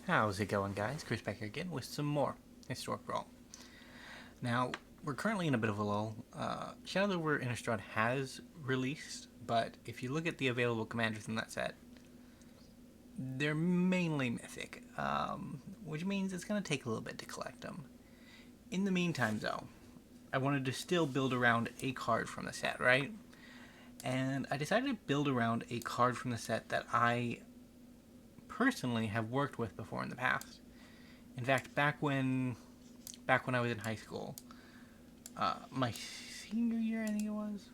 How's it going, guys? Chris back here again with some more Historic Brawl. Now, we're currently in a bit of a lull. Shadowspear Innistrad has released, but if you look at the available commanders in that set, they're mainly mythic, which means it's going to take a little bit to collect them. In the meantime, though, I wanted to still build around a card from the set, right? And I decided to build around a card from the set that I personally have worked with before in the past. In fact, back when I was in high school, my senior year, I think it was.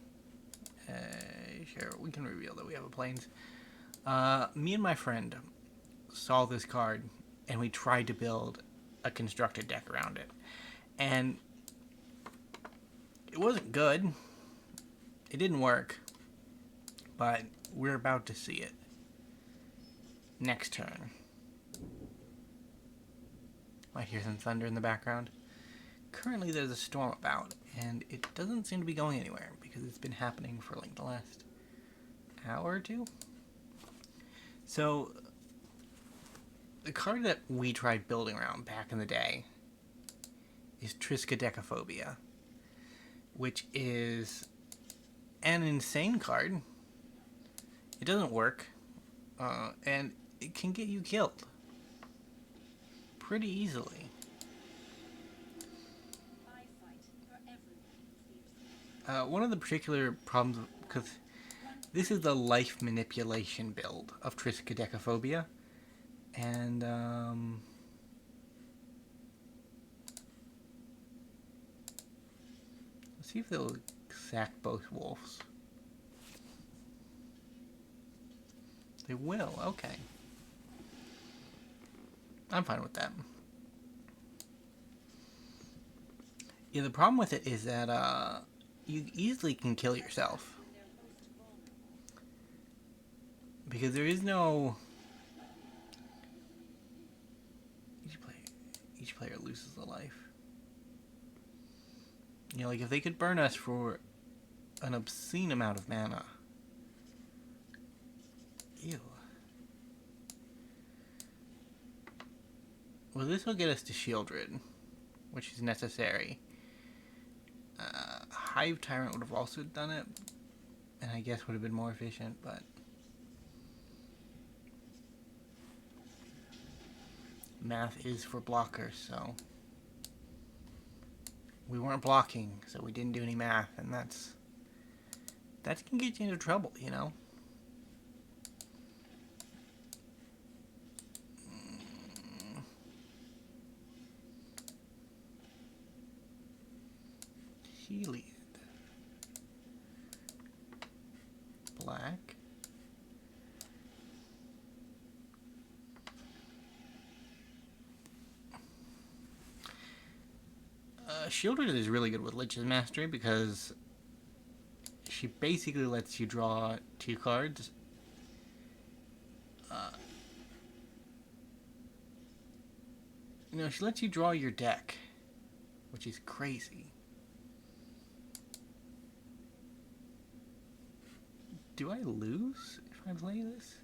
Sure, we can reveal that we have a planes. Me and my friend saw this card, and we tried to build a constructed deck around it. And it wasn't good. It didn't work. But we're about to see it. Next turn. Might hear some thunder in the background. Currently there's a storm about, and it doesn't seem to be going anywhere because it's been happening for like the last hour or two. So the card that we tried building around back in the day is Triskaidekaphobia, which is an insane card. It doesn't work, and it can get you killed pretty easily. One of the particular problems, because this is the life manipulation build of Triskaidekaphobia, and let's see if they'll sack both wolves. They will, okay. I'm fine with that. Yeah, the problem with it is that you easily can kill yourself. Because there is no... Each player loses a life. You know, like if they could burn us for an obscene amount of mana. Ew. Well, this will get us to Sheoldred, which is necessary. Hive Tyrant would have also done it, and I guess would have been more efficient, but... Math is for blockers, so... We weren't blocking, so we didn't do any math, and that can get you into trouble, you know? Healy. Black. Sheoldred is really good with Lich's Mastery because she basically lets you draw 2 cards. You know, she lets you draw your deck, which is crazy. Do I lose if I play this?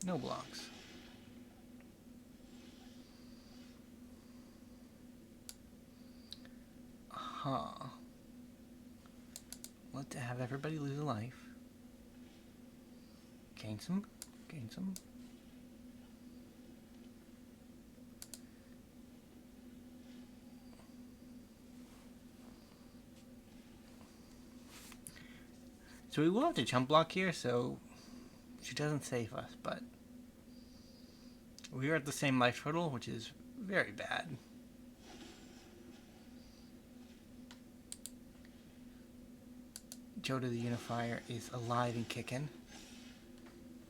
No blocks. Huh. Let's have everybody lose a life. Gain some. Gain some. So we will have to chump block here, so she doesn't save us, but we are at the same life total, which is very bad. Joda the Unifier is alive and kicking.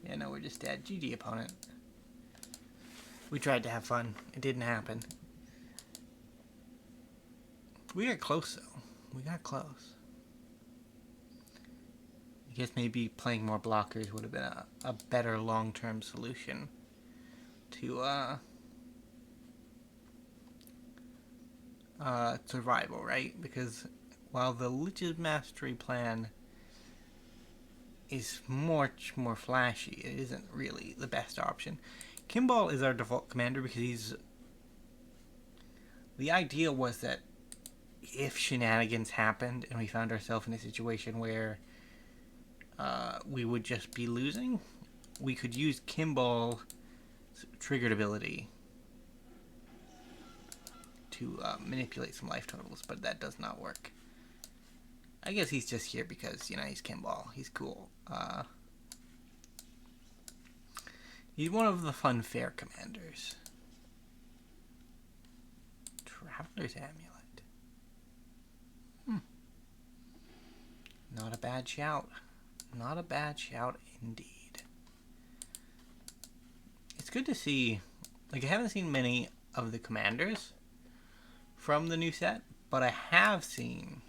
Yeah, no, we're just dead. GG, opponent. We tried to have fun. It didn't happen. We got close, though. We got close. I guess maybe playing more blockers would have been a better long-term solution to survival, right? Because while the Lich's Mastery plan is much more flashy. It isn't really the best option. Kambal is our default commander because he's... The idea was that if shenanigans happened and we found ourselves in a situation where we would just be losing, we could use Kambal's triggered ability to manipulate some life totals, but that does not work. I guess he's just here because, you know, he's Kambal. He's cool. He's one of the fun fair commanders. Traveler's Amulet. Not a bad shout. Not a bad shout indeed. It's good to see... Like, I haven't seen many of the commanders from the new set, but I have seen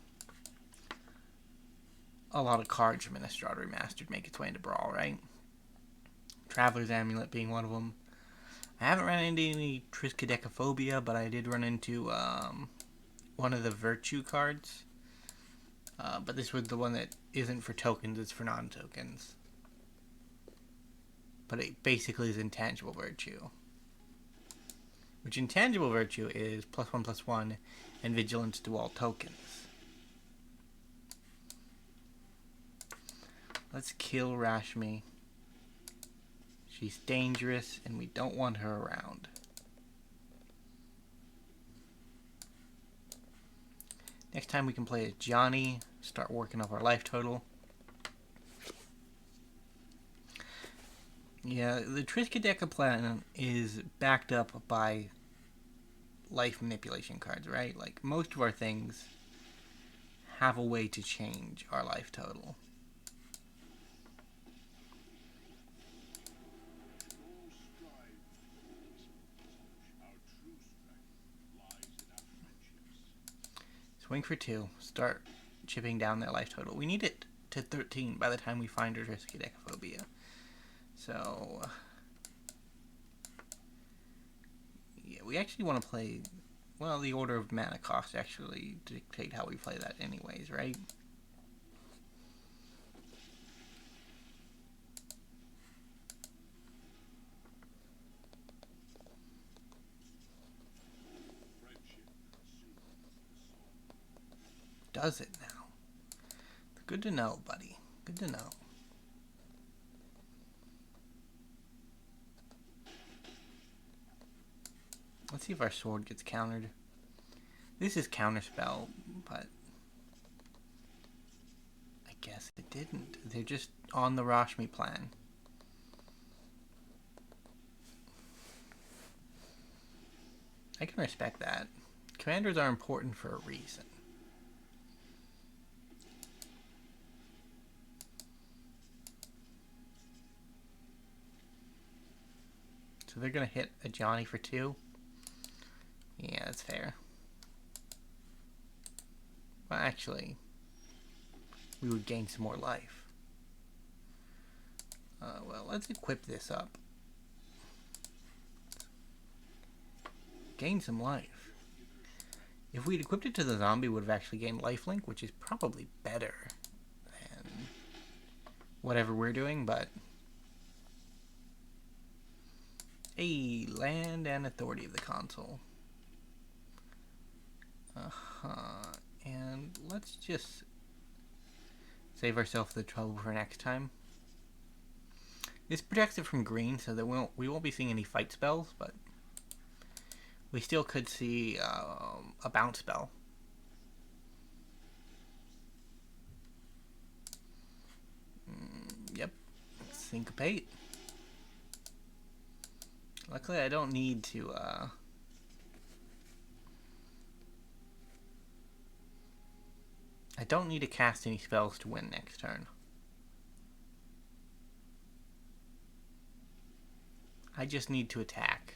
a lot of cards from Innistrad Remastered make its way into Brawl, right? Traveler's Amulet being one of them. I haven't run into any Triskaidekaphobia, but I did run into one of the Virtue cards. But this was the one that isn't for tokens, it's for non-tokens. But it basically is Intangible Virtue. Which Intangible Virtue is +1/+1 and Vigilance to all tokens. Let's kill Rashmi. She's dangerous and we don't want her around. Next time we can play as Johnny, start working up our life total. Yeah, the Triskaidekaphobia is backed up by life manipulation cards, right? Like, most of our things have a way to change our life total. Swing for 2. Start chipping down that life total. We need it to 13 by the time we find our Triskaidekaphobia. So, yeah, we actually want to play, well, the order of mana cost actually dictate how we play that anyways, right? Does it now? Good to know, buddy. Good to know. Let's see if our sword gets countered. This is counterspell, but I guess it didn't. They're just on the Rashmi plan. I can respect that. Commanders are important for a reason. So they're going to hit a Johnny for 2. Yeah, that's fair. Well, actually, we would gain some more life. Well, let's equip this up. Gain some life. If we'd equipped it to the zombie, we would have actually gained lifelink, which is probably better than whatever we're doing, but... Hey, land and authority of the Consul. And let's just save ourselves the trouble for next time. This protects it from green, so that we won't be seeing any fight spells, but we still could see a bounce spell. Yep, syncopate. Luckily, I don't need to cast any spells to win next turn. I just need to attack.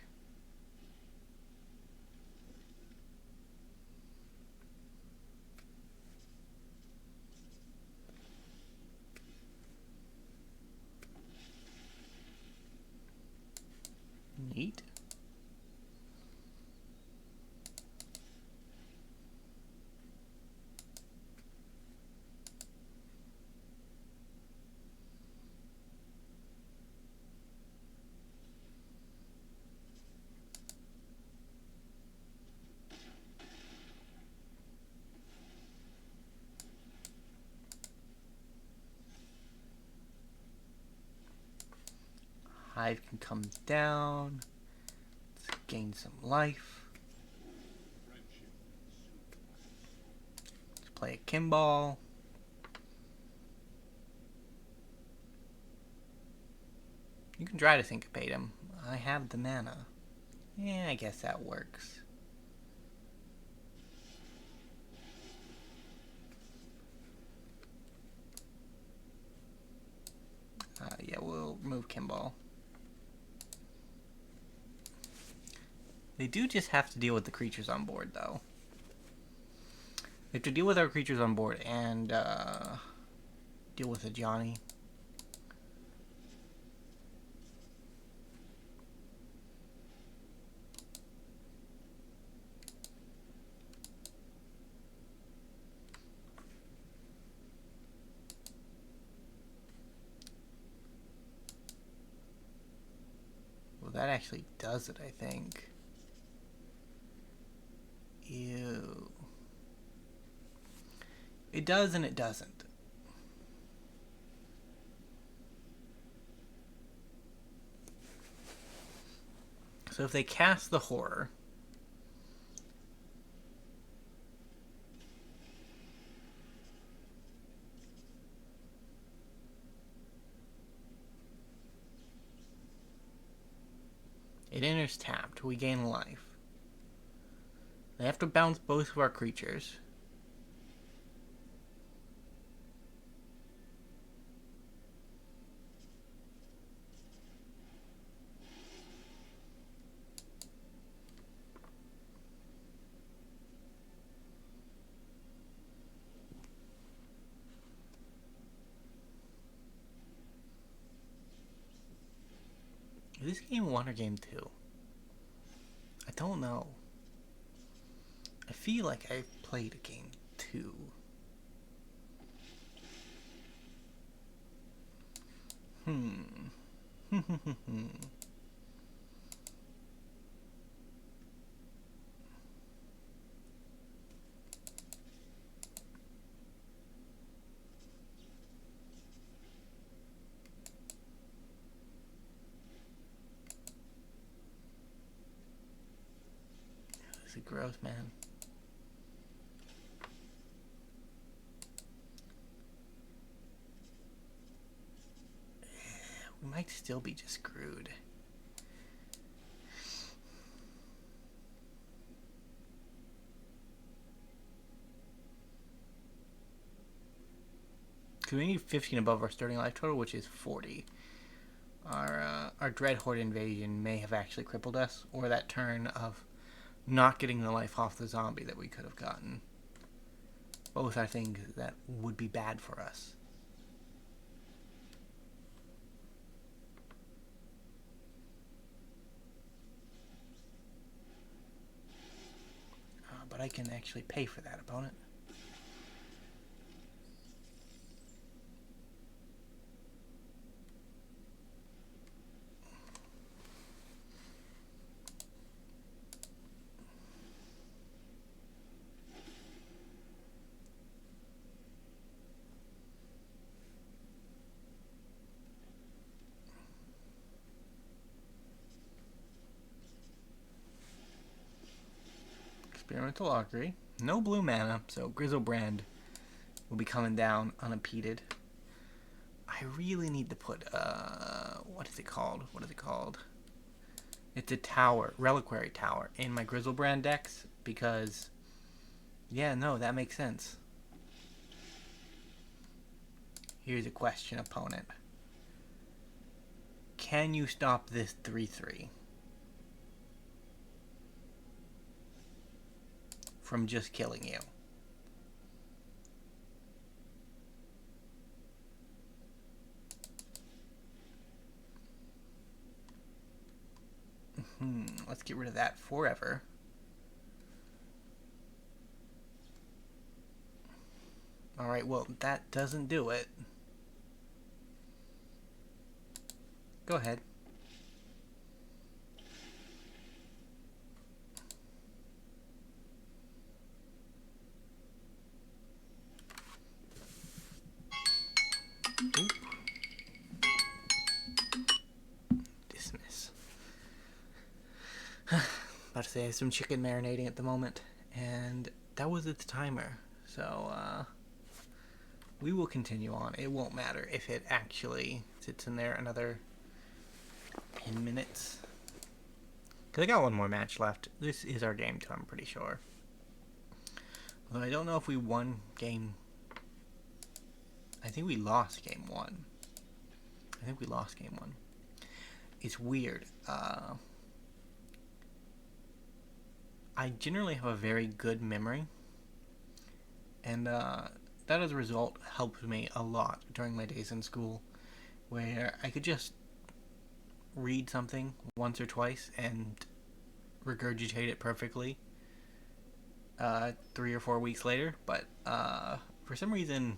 Neat. Hive can come down. Let's gain some life. Let's play a Kambal. You can try to syncopate him. I have the mana. Yeah, I guess that works. Yeah, we'll remove Kambal. They do just have to deal with the creatures on board, though. They have to deal with our creatures on board and deal with a Johnny. Well, that actually does it, I think. Ew. It does and it doesn't. So if they cast the horror, it enters tapped. We gain life. They have to bounce both of our creatures. Is this game 1 or game 2? I don't know. I feel like I played a game 2. This is gross, man. We might still be just screwed. Because we need 15 above our starting life total, which is 40. Our Dreadhorde Invasion may have actually crippled us, or that turn of not getting the life off the zombie that we could have gotten. Both are things that would be bad for us. But I can actually pay for that, opponent. Experimental Augury. No blue mana, so Griselbrand will be coming down unimpeded. I really need to put, what is it called? What is it called? It's a tower, Reliquary Tower, in my Griselbrand decks, because, yeah, no, that makes sense. Here's a question, opponent. Can you stop this 3/3? From just killing you. Let's get rid of that forever. Alright, well, that doesn't do it. Go ahead. about to say I have some chicken marinating at the moment, and that was its timer. So we will continue on. It won't matter if it actually sits in there another 10 minutes. Because I got one more match left. This is our game 2, I'm pretty sure. Although I don't know if we won game... I think we lost game 1. I think we lost game 1. It's weird. I generally have a very good memory. And that as a result helped me a lot during my days in school. Where I could just read something once or twice and regurgitate it perfectly 3 or 4 weeks later, but for some reason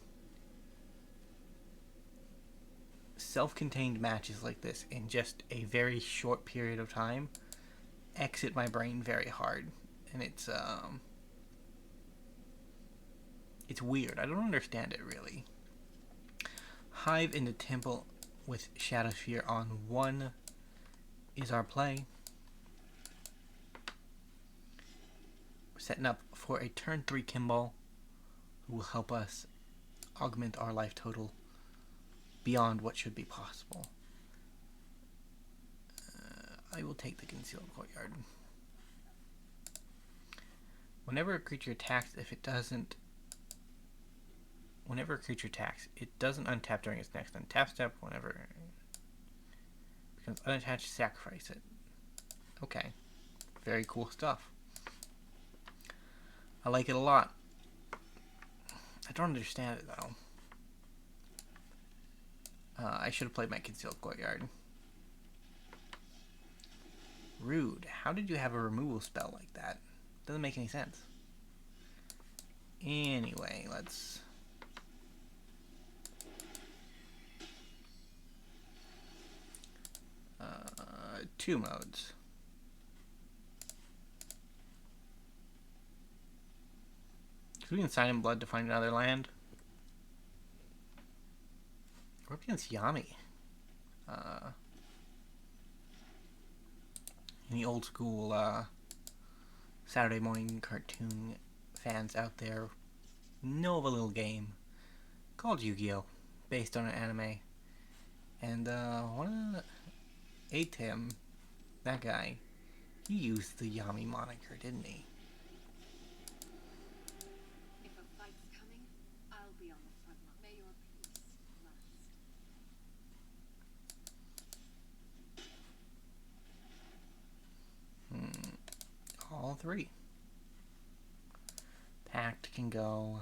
self-contained matches like this in just a very short period of time exit my brain very hard, and it's weird. I don't understand it really. Hive into Temple with Shadowspear on 1 is our play. We're setting up for a turn 3 Kambal who will help us augment our life total beyond what should be possible. I will take the Concealed Courtyard. Whenever a creature attacks, it doesn't untap during its next untap step. Whenever it becomes unattached, sacrifice it. Okay. Very cool stuff. I like it a lot. I don't understand it though. I should have played my Concealed Courtyard. Rude. How did you have a removal spell like that? Doesn't make any sense. Anyway, let's... 2 modes. Because we can sign in blood to find another land. We're up against Yami. Any old school Saturday morning cartoon fans out there know of a little game called Yu-Gi-Oh! Based on an anime. And one of Atim, that guy, he used the Yami moniker, didn't he? If a fight's coming, I'll be on the front line. May your peace last. All 3. Pact can go.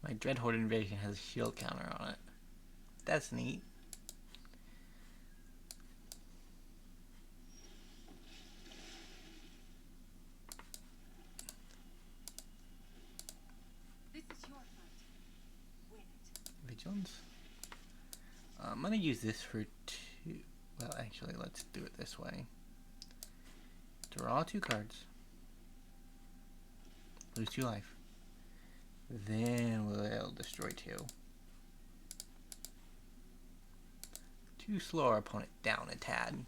My Dreadhorde Invasion has a shield counter on it. That's neat. This is your fight. Win it. Vigilance. I'm gonna use this for 2. Well, actually, let's do it this way. Draw 2 cards. Lose 2 life. Then we'll destroy 2. To slow our opponent down a tad.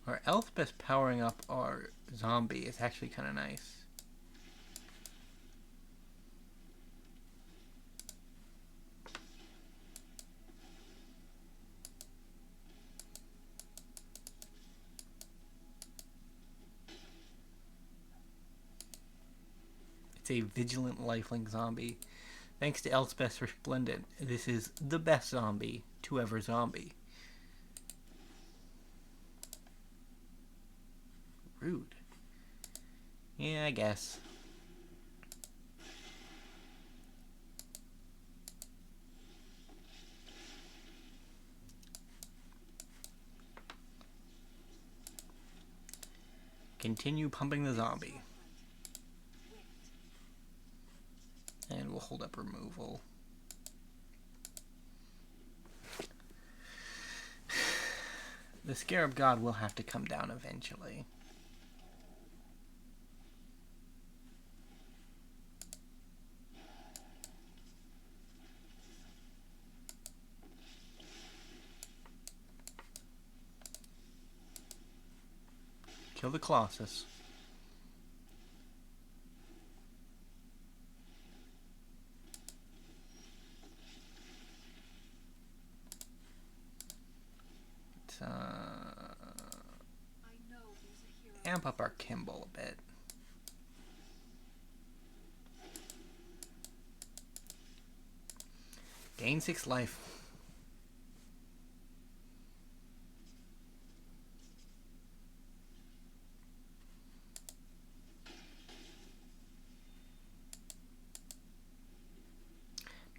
Our Elspeth powering up our zombie is actually kind of nice. It's a vigilant lifelink zombie. Thanks to Elspeth's Resplendent, this is the best zombie to ever zombie. Rude. Yeah, I guess. continue pumping the zombie. And we'll hold up removal. The Scarab God will have to come down eventually. Kill the Colossus. Amp up our Kambal a bit. Gain 6 life.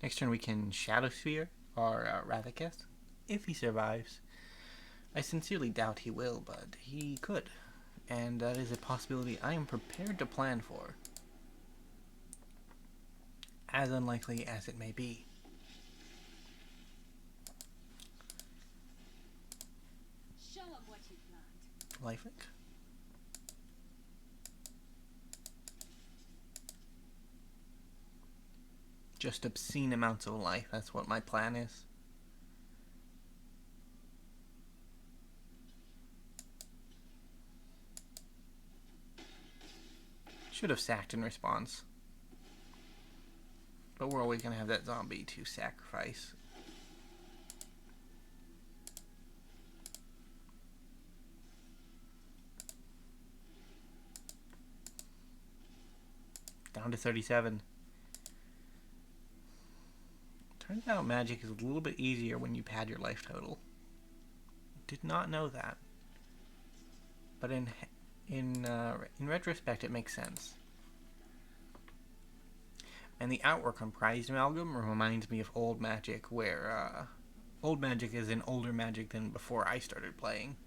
Next turn we can Shadowspear our Razaketh, if he survives. I sincerely doubt he will, but he could. And that is a possibility I am prepared to plan for. As unlikely as it may be. Show 'em what you planned. Lifelink. Just obscene amounts of life, that's what my plan is. Should have sacked in response. But we're always going to have that zombie to sacrifice. Down to 37. Turns out magic is a little bit easier when you pad your life total. Did not know that. But in retrospect, it makes sense. And the outwork on Prized Amalgam reminds me of old Magic, where old Magic is an older Magic than before I started playing.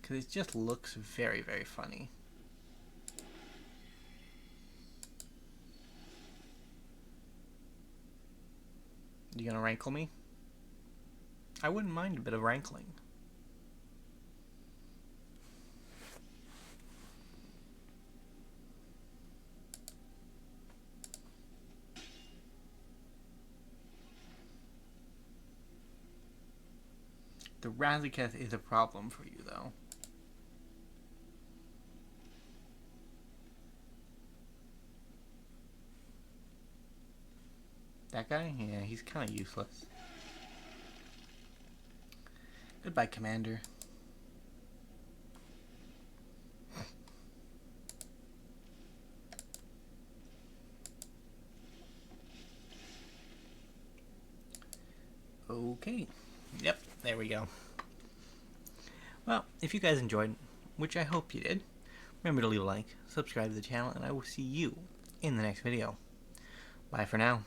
Because it just looks very, very funny. You gonna rankle me? I wouldn't mind a bit of rankling. The Razaketh is a problem for you, though. That guy? Yeah, he's kind of useless. Goodbye, Commander. Okay. Yep, there we go. Well, if you guys enjoyed, which I hope you did, remember to leave a like, subscribe to the channel, and I will see you in the next video. Bye for now.